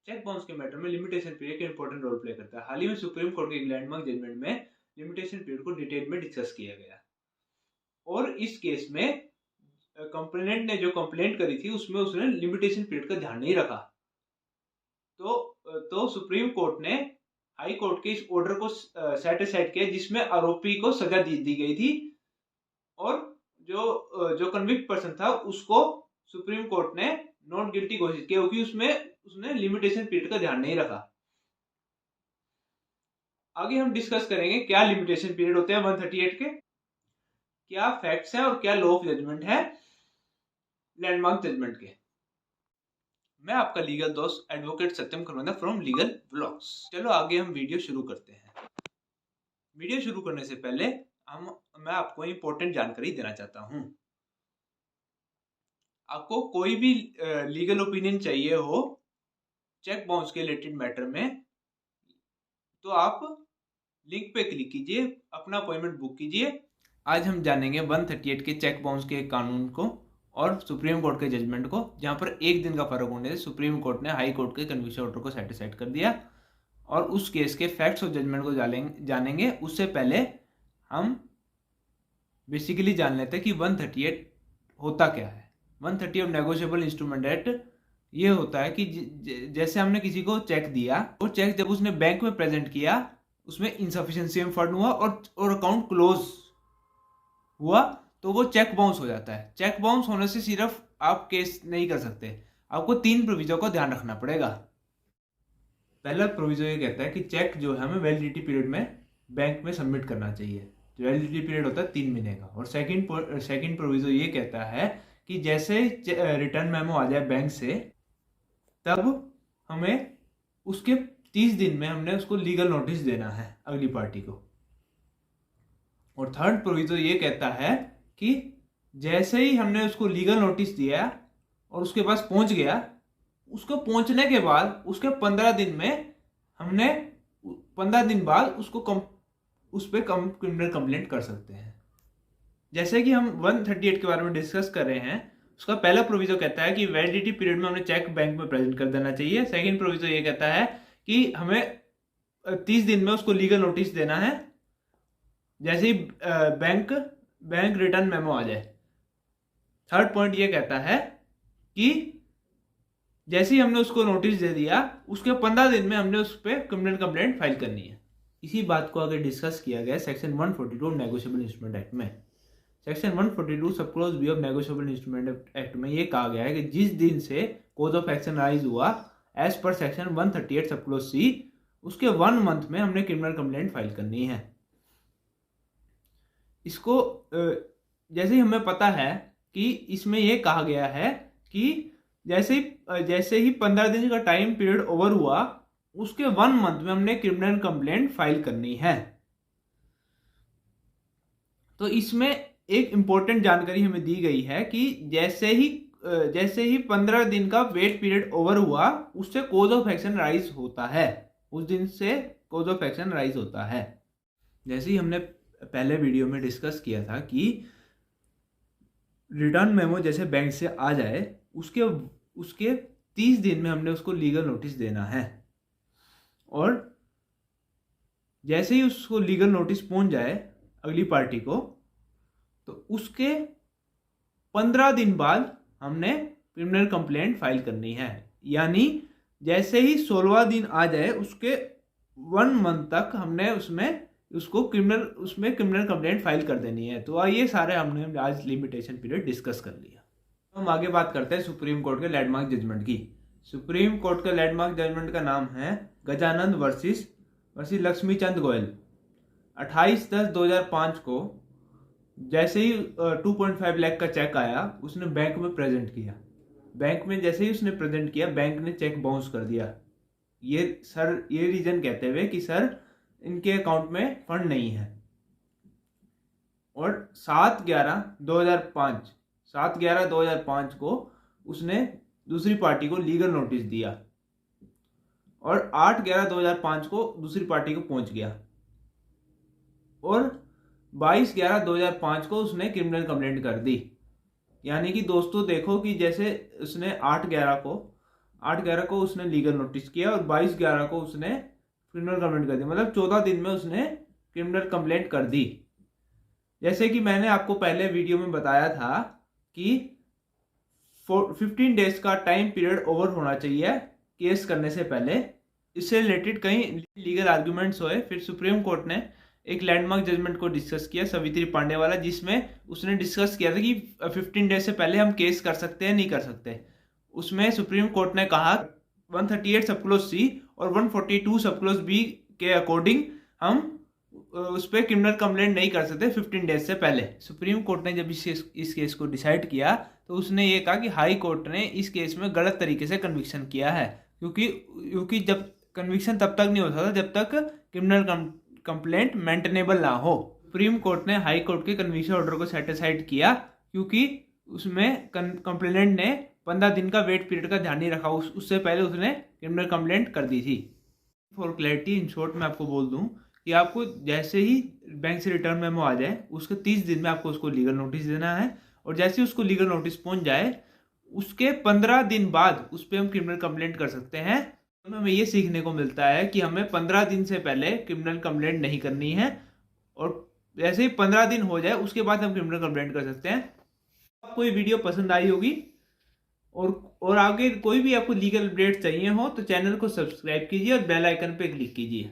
Cheque bounce के matter में limitation period का इंपॉर्टेंट रोल प्ले करता है। हाल ही में सुप्रीम कोर्ट के एक लैंडमार्क जजमेंट में लिमिटेशन पीरियड को डिटेल में डिस्कस किया गया और इस केस में कंप्लेनेंट ने जो कंप्लेंट करी थी उसमें उसने लिमिटेशन पीरियड का ध्यान नहीं रखा। तो सुप्रीम कोर्ट ने हाई कोर्ट के इस ऑर्डर को सेट असाइड किया जिसमें आरोपी को सजा दी गई थी और जो कन्विक्ट पर्सन था उसको सुप्रीम कोर्ट ने नॉट गिल्टी घोषित किया क्योंकि उसने लिमिटेशन पीरियड का ध्यान नहीं रखा। आगे हम डिस्कस करेंगे क्या लिमिटेशन पीरियड होते हैं 138 के, क्या फैक्ट्स है और क्या लॉ ऑफ जजमेंट है लैंडमार्क जजमेंट के। मैं आपका लीगल दोस्त advocate Satyam Kharwanda from legal vlogs. चलो आगे हम वीडियो शुरू करते हैं। वीडियो शुरू करने से पहले मैं आपको इंपॉर्टेंट जानकारी देना चाहता हूं। आपको कोई भी लीगल ओपिनियन चाहिए हो चेक बाउंस के रिलेटेड मैटर में तो आप लिंक पे क्लिक कीजिए, अपना अपॉइंटमेंट बुक कीजिए। आज हम जानेंगे 138 के चेक बाउंस के कानून को और सुप्रीम कोर्ट के जजमेंट को, जहां पर एक दिन का फर्क होने से सुप्रीम कोर्ट ने हाई कोर्ट के कन्विक्शन ऑर्डर को सेटिस्फाइड कर दिया और उस केस के फैक्ट्स और जजमेंट को जानेंगे। उससे पहले हम बेसिकली जान लेते हैं कि 138 होता क्या है। 138 ऑफ नेगोशिएबल इंस्ट्रूमेंट एक्ट ये होता है कि जैसे हमने किसी को चेक दिया और चेक जब उसने बैंक में प्रेजेंट किया उसमें इनसफिशिएंसी ऑफ फंड हुआ और अकाउंट क्लोज हुआ तो वो चेक बाउंस हो जाता है। चेक बाउंस होने से सिर्फ आप केस नहीं कर सकते, आपको 3 प्रोविजन को ध्यान रखना पड़ेगा। पहला प्रोविजन ये कहता है कि चेक जो है हमें वैलिडिटी पीरियड में बैंक में सबमिट करना चाहिए, जो वैलिडिटी पीरियड होता है 3 महीने का। और सेकंड प्रोविजन ये कहता है कि जैसे रिटर्न मेमो आ जाए बैंक से तब हमें उसके 30 दिन में हमने उसको लीगल नोटिस देना है अगली पार्टी को। और थर्ड प्रोविजन ये कहता है कि जैसे ही हमने उसको लीगल नोटिस दिया और उसके पास पहुंच गया, उसको पहुंचने के बाद उसके 15 दिन में हमने 15 दिन बाद उसको उस पर क्रिमिनल कंप्लेंट कर सकते हैं। जैसे कि हम 138 के बारे में डिस्कस कर रहे हैं, उसका पहला प्रोविजन कहता है कि वैलिडिटी पीरियड में हमने चेक बैंक में प्रेजेंट कर देना चाहिए। सेकंड प्रोविजन ये कहता है कि हमें 30 दिन में उसको लीगल नोटिस देना है जैसे ही बैंक रिटर्न मेमो आ जाए। थर्ड पॉइंट ये कहता है कि जैसे ही हमने उसको नोटिस दे दिया उसके 15 दिन में हमने उस पर क्रिमिनल कंप्लेंट फाइल करनी है। इसी बात को आगे डिस्कस किया गया सेक्शन 142 नेगोशिएबल इंस्ट्रूमेंट एक्ट में। Section 142 sub clause B of negotiable instrument act में ये कहा गया है कि जिस दिन से कोज ऑफ एक्शन राइज हुआ एज पर सेक्शन 138 सब क्लॉज सी उसके 1 मंथ में हमने क्रिमिनल कंप्लेंट फाइल करनी है। इसको जैसे ही हमें पता है कि इसमें यह कहा गया है कि जैसे ही 15 दिन का टाइम पीरियड ओवर हुआ उसके 1 मंथ में हमने क्रिमिनल कंप्लेंट फाइल करनी है। तो इसमें एक इंपॉर्टेंट जानकारी हमें दी गई है कि जैसे ही 15 दिन का वेट पीरियड ओवर हुआ उससे कोज ऑफ एक्शन राइज होता है, उस दिन से कोज ऑफ एक्शन राइज होता है। जैसे ही हमने पहले वीडियो में डिस्कस किया था कि रिटर्न मेमो जैसे बैंक से आ जाए उसके 30 दिन में हमने उसको लीगल नोटिस देना है और जैसे ही उसको लीगल नोटिस पहुंच जाए अगली पार्टी को तो उसके 15 दिन बाद हमने क्रिमिनल कंप्लेंट फाइल करनी है। यानी जैसे ही 16वां दिन आ जाए उसके 1 मंथ तक हमने उसमें क्रिमिनल कंप्लेंट फाइल कर देनी है। तो ये सारे हमने आज लिमिटेशन पीरियड डिस्कस कर लिया। हम आगे बात करते हैं सुप्रीम कोर्ट के लैंडमार्क जजमेंट की। सुप्रीम कोर्ट का लैंडमार्क जजमेंट का नाम है गजानंद वर्सेस लक्ष्मीचंद गोयल। 28/10/2005 को जैसे ही 2.5 लाख का चेक आया उसने बैंक में प्रेजेंट किया। बैंक में जैसे ही उसने प्रेजेंट किया बैंक ने चेक बाउंस कर दिया। ये रीजन कहते हुए कि सर इनके अकाउंट में फंड नहीं है। और 7/11/2005 को उसने दूसरी पार्टी को लीगल नोटिस दिया और 8/11/2005 को दूसरी पार्टी को पहुंच गया और 22/11/2005 को उसने क्रिमिनल कंप्लेंट कर दी। यानी कि दोस्तों देखो कि जैसे उसने 8/11 8/11 को उसने लीगल नोटिस किया और 22/11 को उसने क्रिमिनल कंप्लेंट कर दी। मतलब 14 दिन में उसने क्रिमिनल कंप्लेंट कर दी। जैसे कि मैंने आपको पहले वीडियो में बताया था कि 15 डेज का टाइम पीरियड ओवर होना चाहिए केस करने से पहले। इससे रिलेटेड कई लीगल आर्ग्यूमेंट्स हुए। फिर सुप्रीम कोर्ट ने एक लैंडमार्क जजमेंट को डिस्कस किया, सवित्री पांडे वाला, जिसमें उसने डिस्कस किया था कि 15 डेज से पहले हम केस कर सकते हैं नहीं कर सकते। उसमें सुप्रीम कोर्ट ने कहा 138 सब क्लोज सी और 142 सब क्लोज बी के अकॉर्डिंग हम उस पर क्रिमिनल कंप्लेंट नहीं कर सकते 15 डेज से पहले। सुप्रीम कोर्ट ने जब इस केस को डिसाइड किया तो उसने ये कहा कि हाई कोर्ट ने इस केस में गलत तरीके से कन्विक्शन किया है, क्योंकि जब कन्विक्शन तब तक नहीं होता था जब तक क्रिमिनल कंप्लेंट मेंटेनेबल ना हो। सुप्रीम कोर्ट ने हाई कोर्ट के कन्विक्शन ऑर्डर को सेटिसाइड किया, क्योंकि उसमें कंप्लेनेंट ने 15 दिन का वेट पीरियड का ध्यान नहीं रखा, उससे पहले उसने क्रिमिनल कंप्लेंट कर दी थी। फॉर क्लैरिटी इन शॉर्ट मैं आपको बोल दूं कि आपको जैसे ही बैंक से रिटर्न मेमो आ जाए उसके 30 दिन में आपको उसको लीगल नोटिस देना है, और जैसे ही उसको लीगल नोटिस पहुंच जाए उसके 15 दिन बाद उस पर हम क्रिमिनल कंप्लेंट कर सकते हैं। तो हमें ये सीखने को मिलता है कि हमें 15 दिन से पहले क्रिमिनल कंप्लेंट नहीं करनी है, और जैसे ही 15 दिन हो जाए उसके बाद हम क्रिमिनल कंप्लेंट कर सकते हैं। आपको ये वीडियो पसंद आई होगी, और आगे कोई भी आपको लीगल अपडेट चाहिए हो तो चैनल को सब्सक्राइब कीजिए और बेल आइकन पे क्लिक कीजिए।